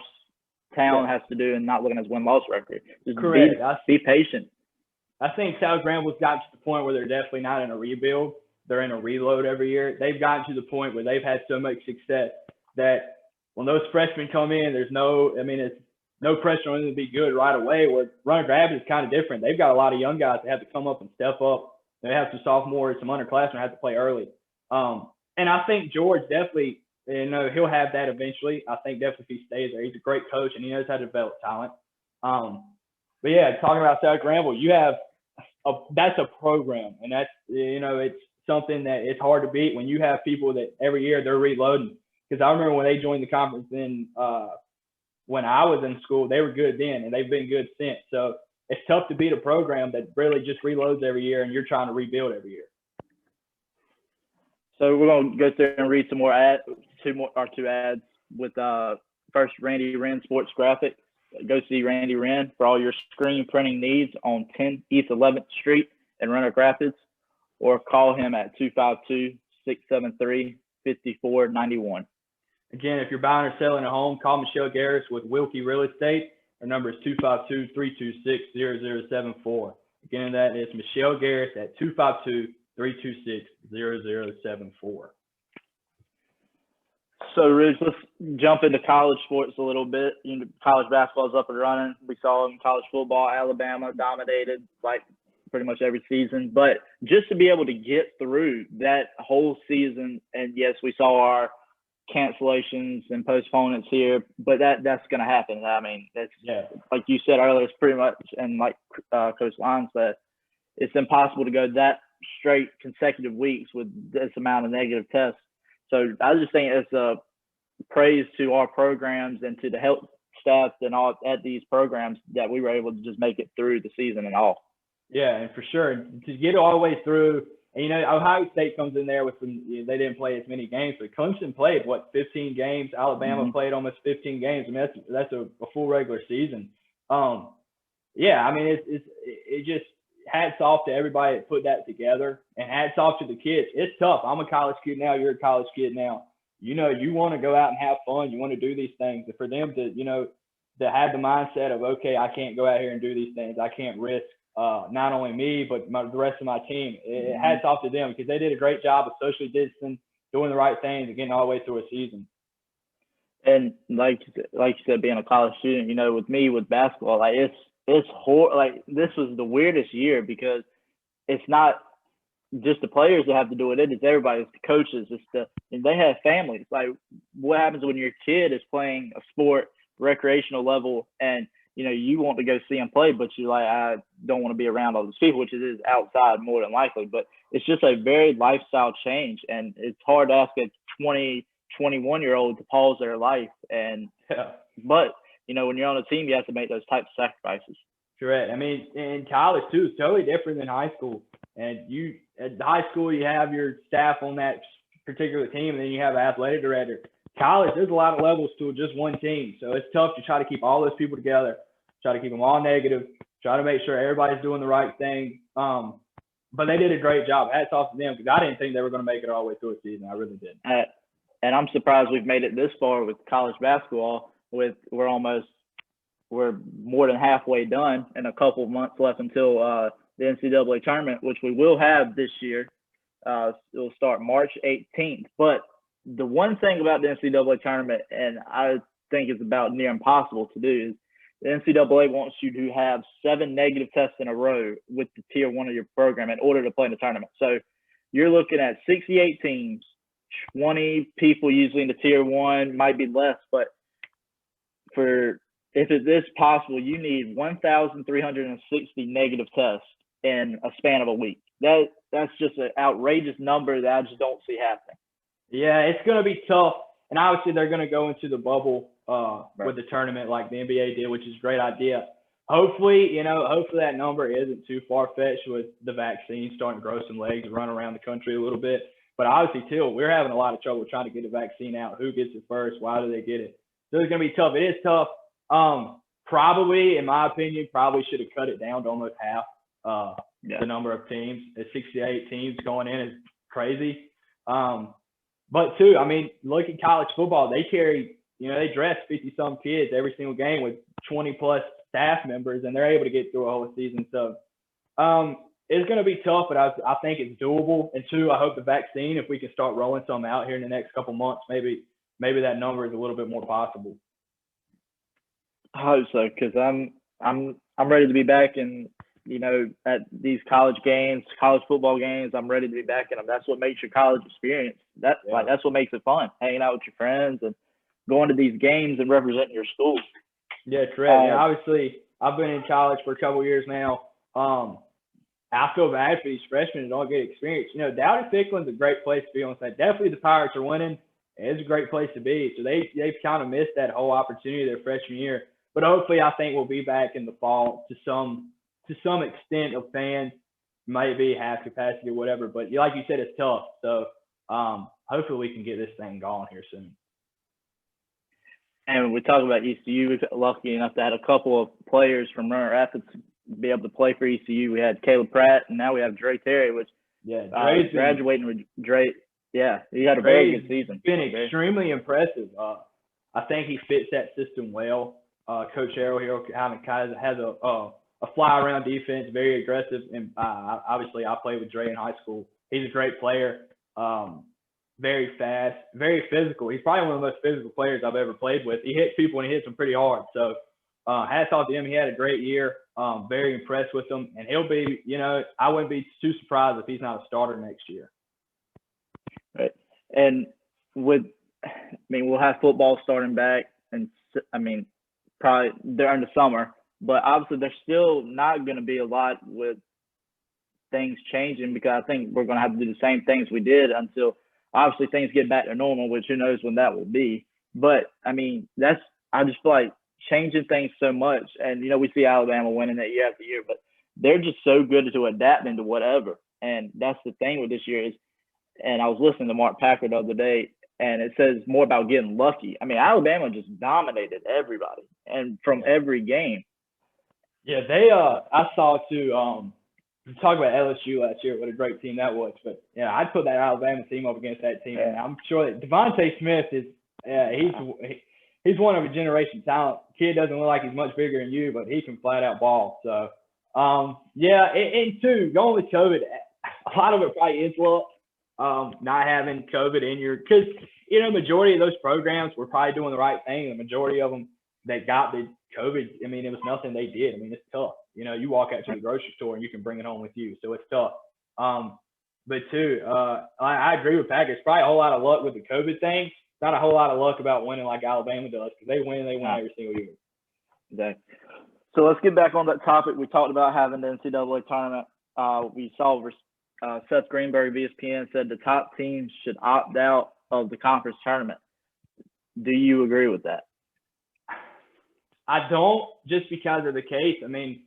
town has to do, and not looking at his win-loss record. Just correct. Be patient. I think South Granville's gotten to the point where they're definitely not in a rebuild. They're in a reload every year. They've gotten to the point where they've had so much success that when those freshmen come in, it's no pressure on them to be good right away. Where Runner Graphics is kind of different. They've got a lot of young guys that have to come up and step up. They have some sophomores, some underclassmen have to play early. And I think George definitely, he'll have that eventually. I think definitely if he stays there, he's a great coach and he knows how to develop talent. But yeah, talking about South Granville, that's a program, and that's, it's something that it's hard to beat when you have people that every year they're reloading. Because I remember when they joined the conference when I was in school, they were good then, and they've been good since. So it's tough to beat a program that really just reloads every year, and you're trying to rebuild every year. So we're going to go through and read some more two ads with first Randy Wrenn Sports Graphics. Go see Randy Wrenn for all your screen printing needs on 10 East 11th Street in Runner Rapids, or call him at 252-673-5491. Again, if you're buying or selling a home, call Michelle Garris with Wilkie Real Estate. Her number is 252-326-0074. Again, that is Michelle Garris at 252-326-0074. So, Ridge, let's jump into college sports a little bit. College basketball is up and running. We saw in college football, Alabama dominated like pretty much every season. But just to be able to get through that whole season, and yes, we saw our cancellations and postponements here, but that's going to happen. I mean, that's like you said earlier, it's pretty much, and like Coach Lyons said, it's impossible to go that straight consecutive weeks with this amount of negative tests. So I just think it's a praise to our programs and to the health staff and all at these programs that we were able to just make it through the season and all. Yeah, and for sure, to get all the way through. And, Ohio State comes in there with they didn't play as many games, but Clemson played, 15 games? Alabama played almost 15 games. I mean, that's a full regular season. Yeah, I mean, it just hats off to everybody that put that together, and hats off to the kids. It's tough. I'm a college kid now. You're a college kid now. You want to go out and have fun. You want to do these things. And for them to, to have the mindset of, okay, I can't go out here and do these things. I can't risk not only me, but the rest of my team. Hats off to them because they did a great job of socially distancing, doing the right things, and getting all the way through a season. And like you said, being a college student, you know, with me with basketball, like it's like this was the weirdest year because it's not just the players that have to do it. It's everybody. It's the coaches. And they have families. Like what happens when your kid is playing a sport, recreational level, and you know you want to go see them play, but you're like, I don't want to be around all these people, which it is outside more than likely. But it's just a very lifestyle change, and it's hard to ask a 21-year-old to pause their life. And but you know when you're on a team, you have to make those types of sacrifices. Correct. I mean, in college too, it's totally different than high school. And at high school, you have your staff on that particular team, and then you have an athletic director. College, there's a lot of levels to just one team. So it's tough to try to keep all those people together, try to keep them all negative, try to make sure everybody's doing the right thing. But they did a great job. Hats off to them because I didn't think they were going to make it all the way through a season. I really didn't. And I'm surprised we've made it this far with college basketball. We're more than halfway done and a couple of months left until the NCAA tournament, which we will have this year. It'll start March 18th. But the one thing about the NCAA tournament, and I think it's about near impossible to do, is the NCAA wants you to have 7 negative tests in a row with the tier 1 of your program in order to play in the tournament. So you're looking at 68 teams, 20 people usually in the tier 1, might be less, but if it is possible, you need 1,360 negative tests in a span of a week. That's just an outrageous number that I just don't see happening. Yeah, it's going to be tough. And obviously they're going to go into the bubble with the tournament like the NBA did, which is a great idea. Hopefully that number isn't too far-fetched with the vaccine starting to grow some legs and run around the country a little bit. But obviously, too, we're having a lot of trouble trying to get the vaccine out. Who gets it first? Why do they get it? So it's going to be tough. It is tough. Probably, in my opinion, should have cut it down to almost half the number of teams. 68 teams going in is crazy. But too, I mean, look at college football. They carry, they dress 50-some kids every single game with 20-plus staff members, and they're able to get through a whole season. So it's going to be tough, but I think it's doable. And two, I hope the vaccine, if we can start rolling some out here in the next couple months, maybe that number is a little bit more possible. I hope so, because I'm ready to be back in, at these college games, college football games. I'm ready to be back in them. That's what makes your college experience. That's what makes it fun, hanging out with your friends and going to these games and representing your school. Yeah, correct. Obviously, I've been in college for a couple of years now. I feel bad for these freshmen who don't get experience. Dowdy-Ficklen's a great place to be on site. Definitely the Pirates are winning. It's a great place to be. So they've kind of missed that whole opportunity their freshman year. But hopefully, I think we'll be back in the fall to some extent of fans, maybe half capacity or whatever. But like you said, it's tough. So hopefully we can get this thing going here soon. And we talk about ECU. We've been lucky enough to have a couple of players from Runner Rapids be able to play for ECU. We had Caleb Pratt, and now we have Dre Terry, which Dre's graduating with Dre. Yeah, he had a very good season. Been extremely impressive. I think he fits that system well. Coach Harrell here kind of has a fly-around defense, very aggressive. And obviously, I played with Dre in high school. He's a great player, very fast, very physical. He's probably one of the most physical players I've ever played with. He hits people and he hits them pretty hard. So hats off to him. He had a great year. Very impressed with him. And he'll be, I wouldn't be too surprised if he's not a starter next year. Right. And we'll have football starting back. And, probably during the summer. But obviously, there's still not going to be a lot with things changing because I think we're going to have to do the same things we did until obviously things get back to normal, which who knows when that will be. But, I just feel like changing things so much. And, we see Alabama winning that year after year, but they're just so good to adapting to whatever. And that's the thing with this year is, and I was listening to Mark Packer the other day, and it says more about getting lucky. Alabama just dominated everybody and from every game. Yeah, they I saw too. Talk about LSU last year, what a great team that was. But yeah, I'd put that Alabama team up against that team, and I'm sure that Devontae Smith is he's one of a generation talent. Kid doesn't look like he's much bigger than you, but he can flat out ball. So Yeah, and two, going with COVID, a lot of it probably is luck. Not having COVID in your, because majority of those programs were probably doing the right thing. The majority of them that got the COVID, I mean, it was nothing they did. I mean, it's tough. You walk out to the grocery store and you can bring it home with you, so it's tough. But two, I agree with Packers. Probably a whole lot of luck with the COVID thing. Not a whole lot of luck about winning like Alabama does, because they win every single year. Okay. So let's get back on that topic. We talked about having the NCAA tournament. We saw Seth Greenberg of ESPN said the top teams should opt out of the conference tournament. Do you agree with that? I don't, just because of the case. I mean,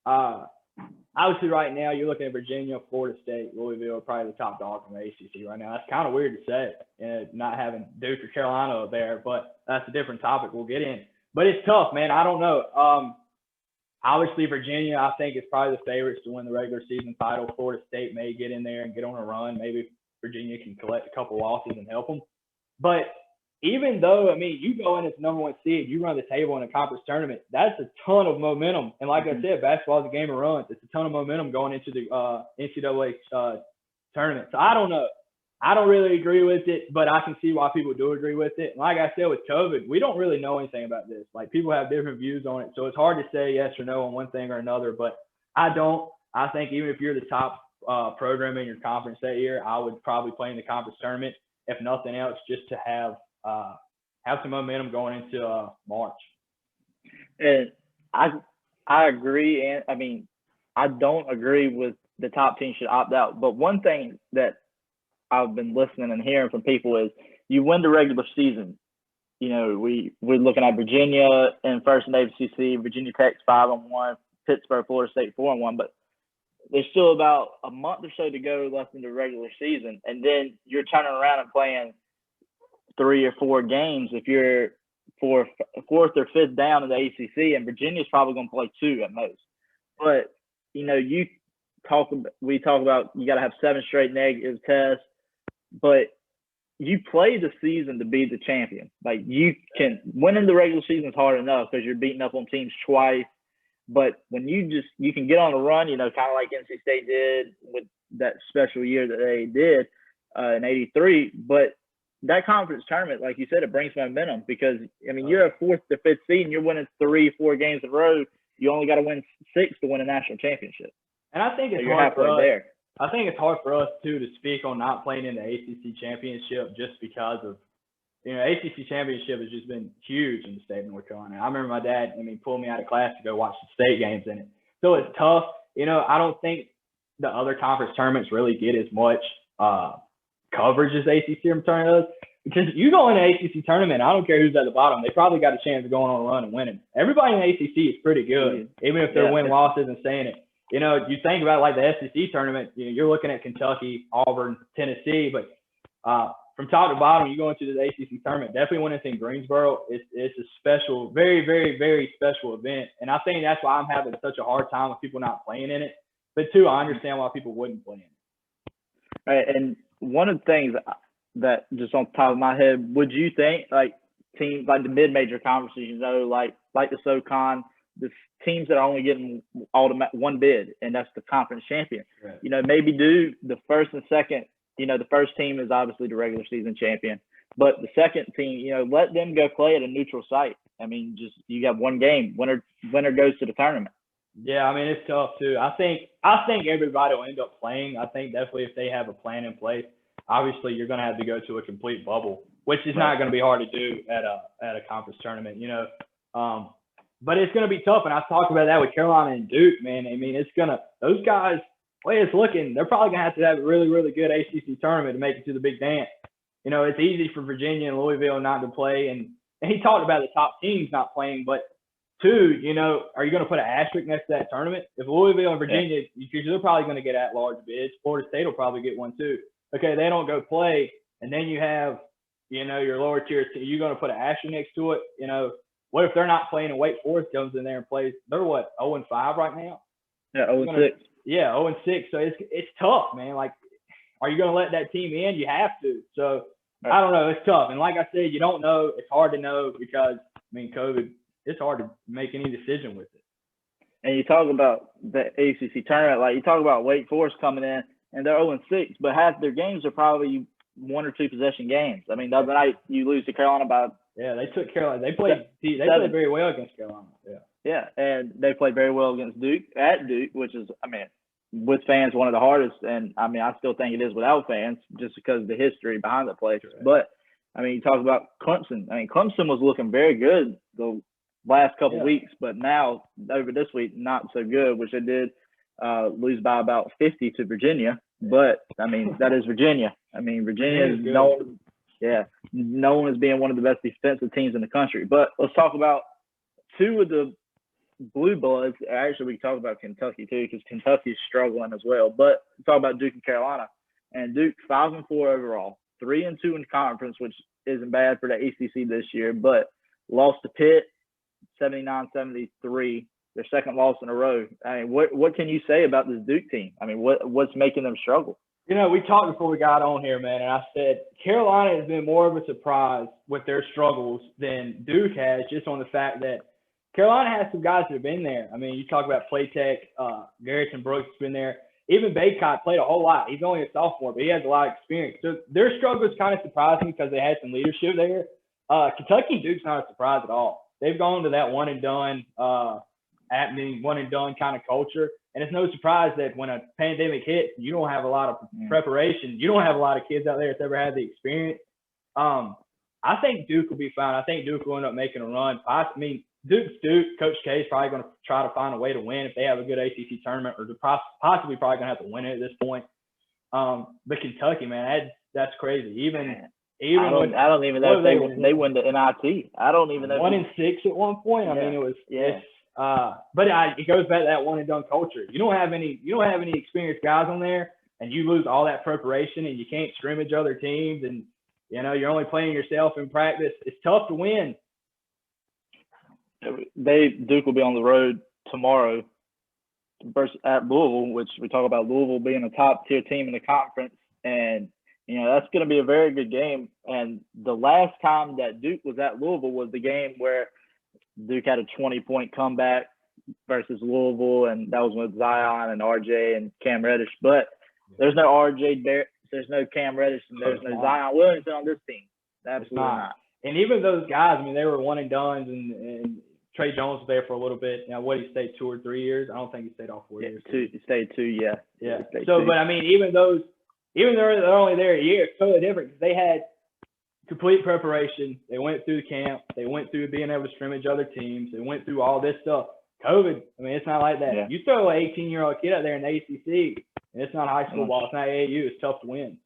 obviously right now you're looking at Virginia, Florida State, Louisville, probably the top dog from the ACC right now. That's kind of weird to say, not having Duke or Carolina there, but that's a different topic we'll get in. But it's tough, man. I don't know. Obviously, Virginia, I think, is probably the favorites to win the regular season title. Florida State may get in there and get on a run. Maybe Virginia can collect a couple losses and help them. But even though, I mean, you go in as the number one seed, you run the table in a conference tournament, that's a ton of momentum. And like I said, basketball is a game of runs. It's a ton of momentum going into the NCAA tournament. So I don't know. I don't really agree with it, but I can see why people do agree with it. And like I said, with COVID, we don't really know anything about this. Like, people have different views on it. So it's hard to say yes or no on one thing or another, but I don't. I think even if you're the top program in your conference that year, I would probably play in the conference tournament, if nothing else, just to have some momentum going into March. And I agree. And I mean, I don't agree with the top team should opt out. But one thing that I've been listening and hearing from people is, you win the regular season. We're looking at Virginia in first in the ACC, Virginia Tech's 5-1, Pittsburgh, Florida State 4-1, but there's still about a month or so to go left in the regular season, and then you're turning around and playing 3 or 4 games if you're fourth or fifth down in the ACC, and Virginia's probably going to play 2 at most. But we talk about you got to have 7 straight negative tests. But you play the season to be the champion. Like, you can winning the regular season is hard enough because you're beating up on teams twice. But when you can get on a run, kind of like NC State did with that special year that they did in '83. But that conference tournament, like you said, it brings momentum because, I mean, you're a 4th to 5th seed and you're winning 3-4 games in a row. You only got to win 6 to win a national championship. And I think it's hard for us. I think it's hard for us, too, to speak on not playing in the ACC championship just because of, ACC championship has just been huge in the state of North Carolina. I remember my dad, pulled me out of class to go watch the state games in it. So it's tough. I don't think the other conference tournaments really get as much coverage as the ACC tournament does. Because you go in an ACC tournament, I don't care who's at the bottom, they probably got a chance of going on a run and winning. Everybody in the ACC is pretty good, even if they're win losses and saying it. You think about like the SEC tournament, you're looking at Kentucky, Auburn, Tennessee, but from top to bottom, you go into the ACC tournament, definitely when it's in Greensboro, it's a special, very, very, very special event. And I think that's why I'm having such a hard time with people not playing in it. But two, I understand why people wouldn't play in it. All right, and one of the things that just on top of my head, would you think like teams like the mid-major conferences, like the SoCon, the teams that are only getting one bid, and that's the conference champion. Right. Maybe do the first and second. The first team is obviously the regular season champion, but the second team, let them go play at a neutral site. I mean, just you got one game. Winner goes to the tournament. Yeah, it's tough too. I think everybody will end up playing. I think definitely if they have a plan in place, obviously you're going to have to go to a complete bubble, which is not going to be hard to do at a conference tournament. But it's going to be tough, and I talked about that with Carolina and Duke, man. It's going to – those guys, the way it's looking, they're probably going to have a really, really good ACC tournament to make it to the big dance. It's easy for Virginia and Louisville not to play, and he talked about the top teams not playing, but two, are you going to put an asterisk next to that tournament? If Louisville and Virginia, they're probably going to get at-large bids. Florida State will probably get one too. Okay, they don't go play, and then you have, your lower tier – you're going to put an asterisk next to it, What if they're not playing and Wake Forest comes in there and plays? They're what, 0-5 right now? Yeah, 0-6. Yeah, 0-6. So it's tough, man. Like, are you going to let that team in? You have to. So I don't know. It's tough. And like I said, you don't know. It's hard to know because COVID. It's hard to make any decision with it. And you talk about the ACC tournament, like you talk about Wake Forest coming in and they're 0-6, but half their games are probably 1 or 2 possession games. I mean, the other night you lose to Carolina by they took Carolina. They played very well against Carolina. Yeah, and they played very well against Duke at Duke, which is, I mean, with fans, one of the hardest. And I mean, I still think it is without fans, just because of the history behind the place. Right. But I mean, you talk about Clemson. I mean, Clemson was looking very good the last couple weeks, but now over this week, not so good, which they did lose by about 50 to Virginia. But I mean, that is Virginia. I mean, Virginia is known as being one of the best defensive teams in the country. But let's talk about 2 of the Blue Bloods. Actually, we can talk about Kentucky too, because Kentucky is struggling as well. But talk about Duke and Carolina. And Duke 5-4 overall, 3-2 in conference, which isn't bad for the ACC this year. But lost to Pitt, 79-73, their second loss in a row. I mean, what can you say about this Duke team? I mean, what's making them struggle? You know, we talked before we got on here, man, and I said Carolina has been more of a surprise with their struggles than Duke has, just on the fact that Carolina has some guys that have been there. I mean, you talk about Playtech, Garrison Brooks has been there. Even Baycott played a whole lot. He's only a sophomore, but he has a lot of experience. So their struggle is kind of surprising because they had some leadership there. Kentucky and Duke's not a surprise at all. They've gone to that one and done kind of culture. And it's no surprise that when a pandemic hits, you don't have a lot of preparation. You don't have a lot of kids out there that's ever had the experience. I think Duke will be fine. I think Duke will end up making a run. I mean, Duke's Duke. Coach K is probably going to try to find a way to win if they have a good ACC tournament, or possibly probably going to have to win it at this point. But Kentucky, man, that's crazy. I don't even know if they win the NIT. I don't even know. 1-6 at one point. I mean, it was but it goes back to that one and done culture. You don't have any experienced guys on there, and you lose all that preparation, and you can't scrimmage other teams, and you're only playing yourself in practice. It's tough to win. Duke will be on the road tomorrow versus at Louisville, which we talk about Louisville being a top tier team in the conference, and that's going to be a very good game. And the last time that Duke was at Louisville was the game where Duke had a 20-point comeback versus Louisville, and that was with Zion and RJ and Cam Reddish. But there's no RJ there, there's no Cam Reddish, and there's no Zion Williamson on this team. Absolutely not. And even those guys, I mean, they were one and done, and Trey Jones was there for a little bit. Now, what, he stayed 2 or 3 years? I don't think he stayed all 4 years. He stayed 2, yeah. So, but I mean, even though they're only there a year, it's totally different because they had complete preparation. They went through the camp. They went through being able to scrimmage other teams. They went through all this stuff. COVID, I mean, it's not like that. Yeah. You throw an 18-year-old kid out there in the ACC, and it's not high school ball. It's not AAU. It's tough to win.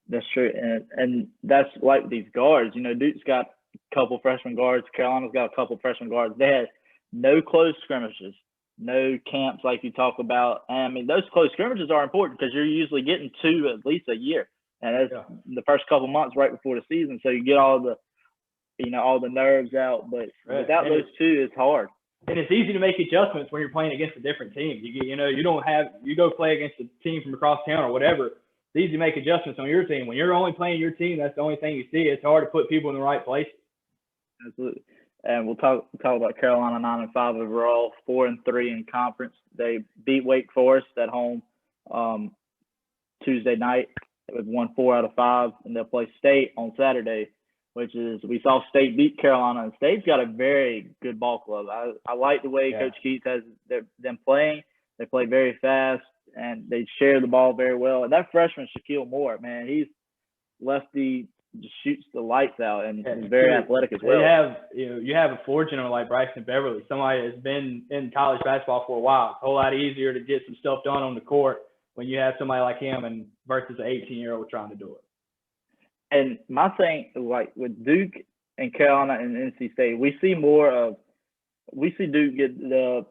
That's true. And that's like these guards. Duke's got a couple freshman guards. Carolina's got a couple freshman guards. They had no close scrimmages, no camps like you talk about. And I mean, those close scrimmages are important because you're usually getting 2 at least a year. And that's the first couple months right before the season. So you get all the nerves out. But without those 2, it's hard. And it's easy to make adjustments when you're playing against a different team. You go play against a team from across town or whatever. It's easy to make adjustments on your team. When you're only playing your team, that's the only thing you see. It's hard to put people in the right places. Absolutely. And we'll talk about Carolina 9-5 overall, 4-3 in conference. They beat Wake Forest at home Tuesday night. They've won 4 out of 5, and they'll play State on Saturday, which is, we saw State beat Carolina, and State's got a very good ball club. I like the way Coach Keith has them playing. They play very fast, and they share the ball very well. And that freshman, Shaquille Moore, man, he's lefty, just shoots the lights out, and he's very athletic as well. You have a fortune like Bryson Beverly, somebody that's been in college basketball for a while. It's a whole lot easier to get some stuff done on the court when you have somebody like him and versus an 18-year-old trying to do it. And my thing, like with Duke and Carolina and NC State, we see Duke get the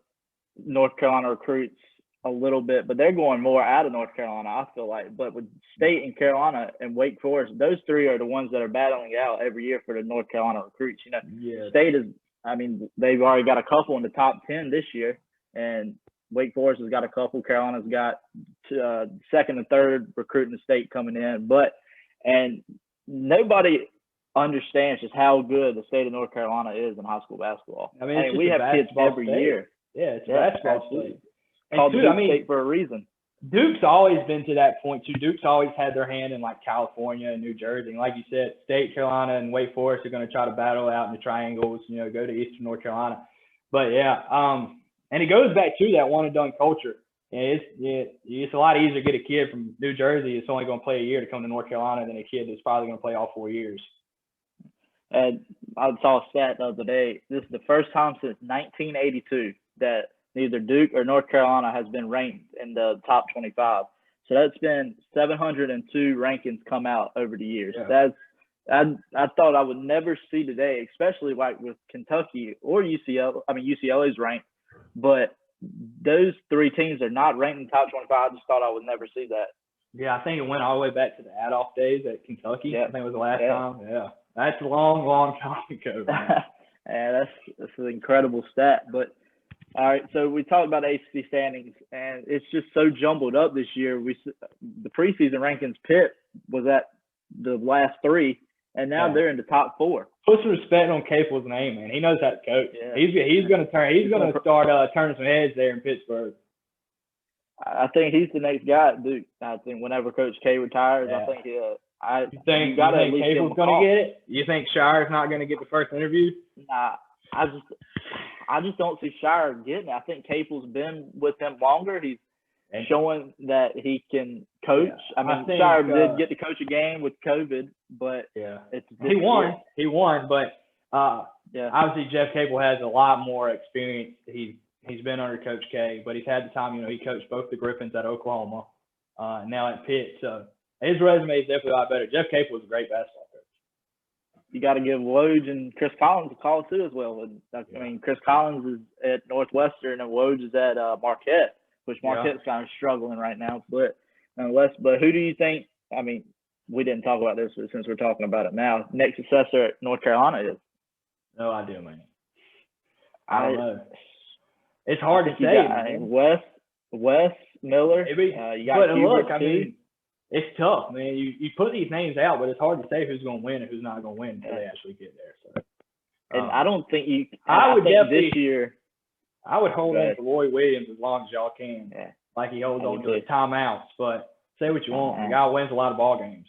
North Carolina recruits a little bit, but they're going more out of North Carolina, I feel like. But with State and Carolina and Wake Forest, those 3 are the ones that are battling out every year for the North Carolina recruits. State is, I mean, they've already got a couple in the top 10 this year, and Wake Forest has got a couple. Carolina's got second and third recruiting the State coming in. And nobody understands just how good the state of North Carolina is in high school basketball. I mean we have kids every year. Yeah, it's a basketball state. And Called too, Duke I mean, State for a reason. Duke's always been to that point too. Duke's always had their hand in like California and New Jersey. And like you said, State, Carolina, and Wake Forest are going to try to battle out in the triangles. Go to Eastern North Carolina. But yeah, and it goes back to that one and done culture. It's a lot easier to get a kid from New Jersey that's only going to play a year to come to North Carolina than a kid that's probably going to play all 4 years. And I saw a stat the other day. This is the first time since 1982 that neither Duke or North Carolina has been ranked in the top 25. So that's been 702 rankings come out over the years. Yeah. I thought I would never see today, especially like with Kentucky or UCLA. I mean, UCLA is ranked, but those three teams are not ranked in the top 25. I just thought I would never see that. Yeah, I think it went all the way back to the Adolph days at Kentucky. Yeah. I think it was the last time. Yeah, that's a long, long time ago. And that's an incredible stat. But all right, so we talked about ACC standings, and it's just so jumbled up this year. The preseason rankings, Pitt was at the last three, and now they're in the top four. Put some respect on Capel's name, man. He knows how to coach. Yeah. He's going to start turning some heads there in Pittsburgh. I think he's the next guy at Duke. I think whenever Coach K retires, I think you think Capel's going to get it? You think Shire's not going to get the first interview? Nah, I just don't see Shire getting it. I think Capel's been with them longer. He's showing that he can coach. Yeah. I mean, Shire did get to coach a game with COVID, but he won. But obviously Jeff Capel has a lot more experience. He's been under Coach K, but he's had the time. He coached both the Griffins at Oklahoma, and now at Pitt. So his resume is definitely a lot better. Jeff Capel was a great basketball coach. You got to give Woj and Chris Collins a call too as well. I mean, Chris Collins is at Northwestern and Woj is at Marquette, which Marquette's kind of struggling right now. But who do you think? I mean, we didn't talk about this, but since we're talking about it now, next successor at North Carolina is? No idea, man. I don't know. It's hard to say. Wes Miller. You got Hubert too. I mean, it's tough, man. You put these names out, but it's hard to say who's going to win and who's not going to win until they actually get there. So, and I don't think you. I would definitely this year. I would hold on to Roy Williams as long as y'all can, like he holds on to his timeouts. But say what you want, the guy wins a lot of ball games.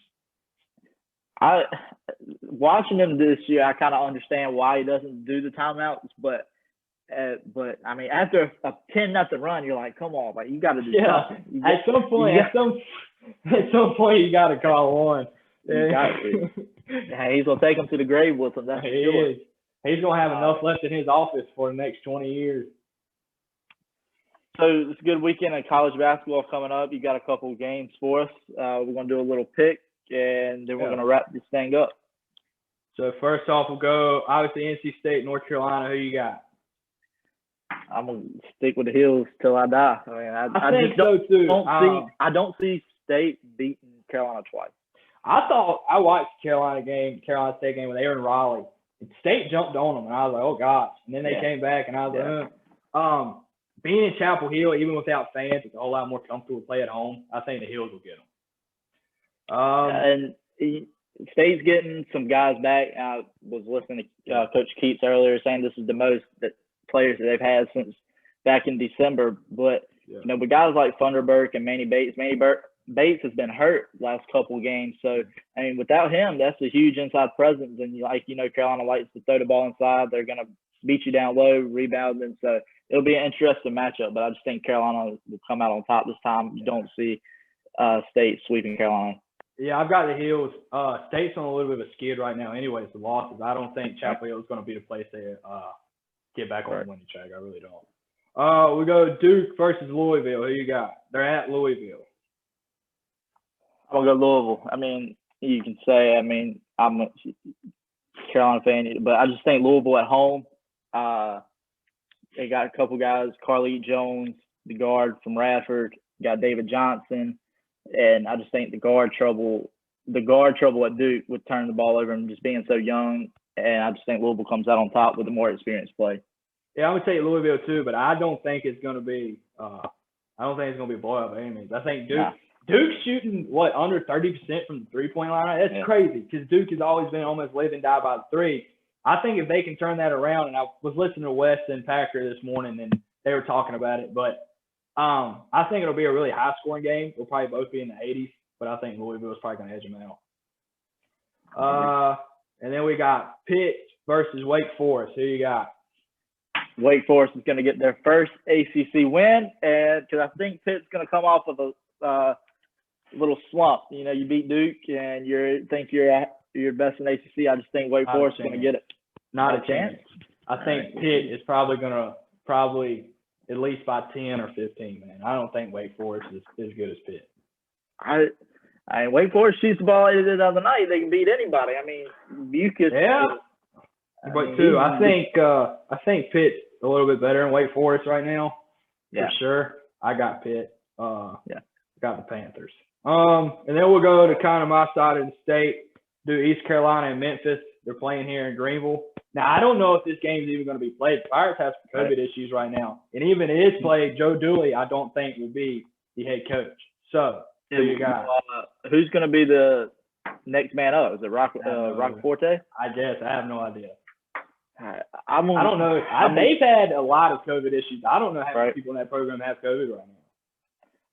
Watching him this year, I kind of understand why he doesn't do the timeouts, but I mean, after a 10-0 run, you're like, come on, like you got to do something. At some point, you got to call one. You got to. He's gonna take him to the grave with him. That's he is. He's gonna have enough left in his office for the next 20 years. So it's a good weekend of college basketball coming up. You got a couple of games for us. We're gonna do a little pick, and then we're gonna wrap this thing up. So first off, we'll go obviously NC State, North Carolina. Who you got? I'm gonna stick with the Heels till I die. I mean, I think so too. I don't see State beating Carolina twice. I watched Carolina State game when they were in Raleigh. State jumped on them, and I was like, oh gosh. And then they came back, and I was like, being in Chapel Hill, even without fans, it's a whole lot more comfortable to play at home. I think the Heels will get them. And State's getting some guys back. I was listening to Coach Keats earlier saying this is the most players that they've had since back in December. But with guys like Thunderberg and Manny Bates, Bates has been hurt last couple of games. So, I mean, without him, that's a huge inside presence. And Carolina likes to throw the ball inside. They're going to beat you down low, rebounding. So it'll be an interesting matchup. But I just think Carolina will come out on top this time. You don't see State sweeping Carolina. Yeah, I've got the Heels. State's on a little bit of a skid right now anyways, the losses. I don't think Chapel Hill is going to be the place they get back on the winning track. I really don't. We go Duke versus Louisville. Who you got? They're at Louisville. I'm going to go Louisville. I mean, you can say, I'm a Carolina fan, but I just think Louisville at home, they got a couple guys, Carly Jones, the guard from Radford, got David Johnson, and I just think the guard trouble at Duke would turn the ball over and just being so young, and I just think Louisville comes out on top with a more experienced play. Yeah, I'm going to take Louisville too, but I don't think it's going to be a blowout by any means. I think Duke's shooting, under 30% from the three-point line? That's crazy because Duke has always been almost live and die by the three. I think if they can turn that around, and I was listening to Wes and Packer this morning, and they were talking about it. But I think it'll be a really high-scoring game. We'll probably both be in the 80s, but I think Louisville's probably going to edge them out. And then we got Pitt versus Wake Forest. Who you got? Wake Forest is going to get their first ACC win, and because I think Pitt's going to come off of a little slump. You know, you beat Duke, and you think you're best in ACC. I just think Wake Forest is going to get it. Not a chance. I think Pitt is probably going to at least by 10 or 15, man. I don't think Wake Forest is as good as Pitt. Wake Forest shoots the ball the other night. They can beat anybody. I mean, Bucus. Yeah. I think Pitt's a little bit better than Wake Forest right now. Yeah. For sure. I got Pitt. Got the Panthers. And then we'll go to kind of my side of the state, do East Carolina and Memphis. They're playing here in Greenville. Now, I don't know if this game is even going to be played. The Pirates have some COVID issues right now. And even if it is played, Joe Dooley, I don't think, will be the head coach. So you got who's going to be the next man up? Is it Rock Forte? I guess. I have no idea. I don't know. They've had a lot of COVID issues. I don't know how many people in that program have COVID right now.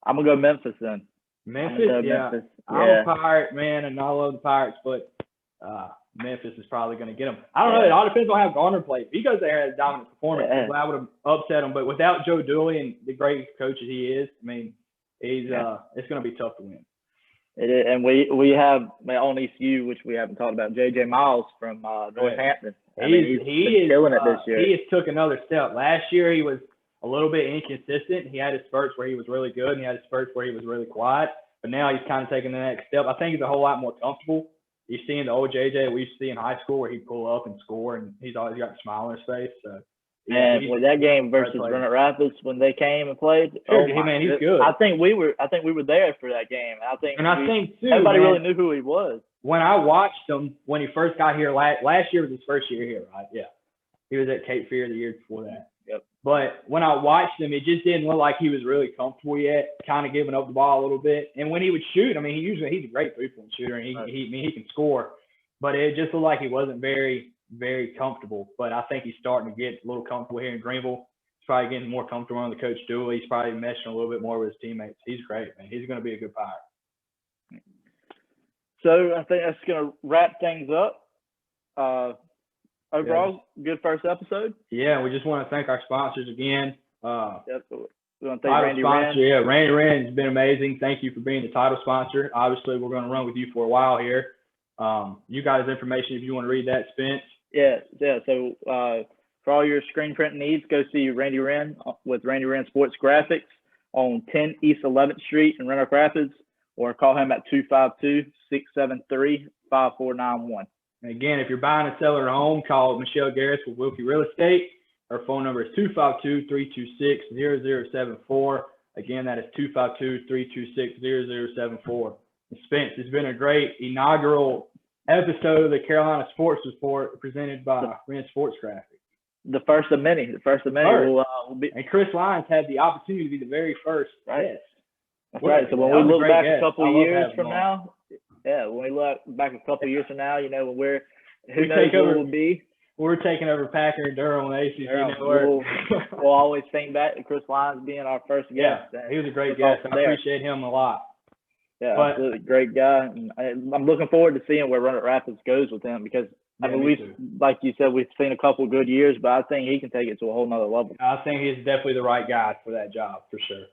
I'm going to go Memphis then. Memphis? I'm a Pirate, man, and I love the Pirates, but Memphis is probably going to get them. I don't know. It all depends on how Garner plays. If he goes there and has a dominant performance, I would have upset him. But without Joe Dooley and the great coach that he is, I mean, it's going to be tough to win. It is, and we have on ECU, which we haven't talked about, J.J. Miles from Northampton. He's killing it this year. He has took another step. Last year he was a little bit inconsistent. He had his spurts where he was really good, and he had his spurts where he was really quiet. But now he's kind of taking the next step. I think he's a whole lot more comfortable. You're seeing the old JJ we used to see in high school where he'd pull up and score, and he's always got a smile on his face. So, with that game versus Renner Rapids when they came and played, he's good. I think we were there for that game. I think everybody really knew who he was. When I watched him when he first got here last year was his first year here, right? Yeah, he was at Cape Fear the year before that. Yep. But when I watched him, it just didn't look like he was really comfortable yet, kind of giving up the ball a little bit. And when he would shoot, I mean, he's a great three-point shooter, and he can score. But it just looked like he wasn't very, very comfortable. But I think he's starting to get a little comfortable here in Greenville. He's probably getting more comfortable under Coach Dooley. He's probably meshing a little bit more with his teammates. He's great, man. He's going to be a good Pirate. So I think that's going to wrap things up. Overall, good first episode. Yeah, we just want to thank our sponsors again. We want to thank Randy Wrenn. Yeah, Randy Wrenn has been amazing. Thank you for being the title sponsor. Obviously, we're going to run with you for a while here. You guys' information, if you want to read that, Spence. Yeah. So for all your screen print needs, go see Randy Wrenn with Randy Wrenn Sports Graphics on 10 East 11th Street in Roanoke Rapids, or call him at 252-673-5491. And again, if you're buying and selling a home, call Michelle Garris with Wilkie Real Estate. Her phone number is 252-326-0074. Again, that is 252-326-0074. Spence, it's been a great inaugural episode of the Carolina Sports Report presented by Wrenn Sports Graphics. The first of many. Will be. And Chris Lyons had the opportunity to be the very first. Right. Yes. That's right. So when we look back a couple of years from now, when we look back a couple of years from now, when who knows who we'll be. We're taking over Packer and Durham on the ACC Network. We'll always think back to Chris Lyons being our first guest. Yeah, he was a great guest. I appreciate him a lot. Yeah, absolutely great guy. And I'm looking forward to seeing where Roanoke Rapids goes with him because, like you said, we've seen a couple of good years, but I think he can take it to a whole nother level. I think he's definitely the right guy for that job, for sure.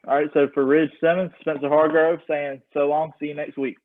All right, so for Ridge Simmons, Spencer Hargrove saying so long. See you next week.